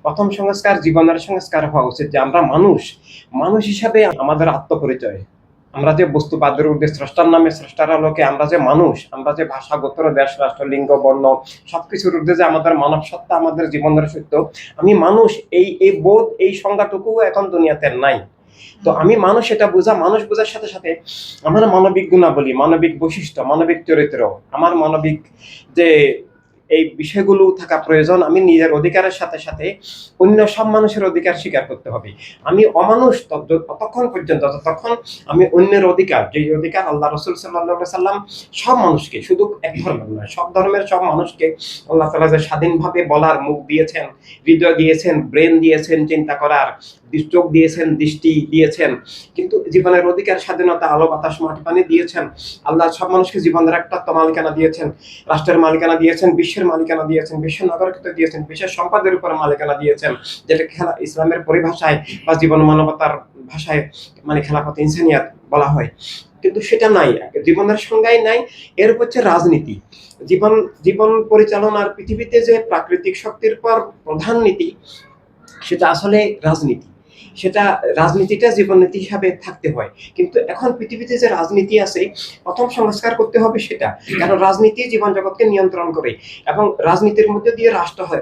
প্রথম সংস্কার জীবনের সংস্কার হওয়া উচিত যে আমরা মানুষ, মানুষ হিসাবে আমাদের আত্মপরিচয়, আমরা যে বস্তুবাদের ঊর্ধ্বে স্রষ্টার নামে স্রষ্টার আলোকে আমরা যে মানুষ, আমরা যে ভাষা, গোত্র, দেশ, রাষ্ট্র, লিঙ্গ, বর্ণ সবকিছুর ঊর্ধ্বে যে আমাদের মানব সত্তা, আমাদের জীবনের সত্য, আমি মানুষ, এই বোধ, এই সংজ্ঞাটুকু এখন দুনিয়াতে নাই। তো আমি মানুষ, এটা বোঝা, মানুষ বোঝার সাথে সাথে আমার মানবিক গুণাবলী, মানবিক বৈশিষ্ট্য, মানবিক চরিত্র, আমার মানবিক যে এই বিষয়গুলো থাকা প্রয়োজন। আমি নিজের অধিকারের সাথে সাথে অন্য সব মানুষের অধিকার স্বীকার করতে হবে। আমি অমানুষ ততক্ষণ পর্যন্ত যতক্ষণ আমি অন্যের অধিকার, যে অধিকার আল্লাহ রসুল সাল্লাল্লাহু সাল্লাম সব মানুষকে, শুধু এক ধর্মের নয়, সব ধর্মের সব মানুষকে আল্লাহ তাআলা যে স্বাধীনভাবে বলার মুখ দিয়েছেন, হৃদয় দিয়েছেন, ব্রেন দিয়েছেন, চিন্তা করার চোখ দিয়েছেন, দৃষ্টি দিয়েছেন, কিন্তু জীবনের অধিকার, স্বাধীনতা, আলো বাতাস মাটি পানি দিয়েছেন। আল্লাহ সব মানুষকে জীবনের একটা মালিকানা দিয়েছেন, রাষ্ট্রের মালিকানা দিয়েছেন, বিশ্বের মালিকানা দিয়েছেন, বিশ্বের নাগরিকত্ব দিয়েছেন, বিশ্বের সম্পদের উপর মালিকানা দিয়েছেন, যেটা ইসলামের পরিভাষায় বা জীবন মানবতার ভাষায় মানে খেলাফত ইনসানিয়াত বলা হয়। কিন্তু সেটা নাই, জীবনের সংজ্ঞাই নাই। এর হচ্ছে রাজনীতি। জীবন জীবন পরিচালনার পৃথিবীতে যে প্রাকৃতিক শক্তির পর প্রধান নীতি, সেটা আসলে রাজনীতি। সেটা রাজনীতিটা জীবননীতি হিসাবে থাকতে হয়। কিন্তু এখন পৃথিবীতে যে রাজনীতি আছে, প্রথম সংস্কার করতে হবে সেটা, কারণ রাজনীতি জীবন জগৎকে নিয়ন্ত্রণ করে এবং রাজনীতির মধ্যে দিয়ে রাষ্ট্র হয়।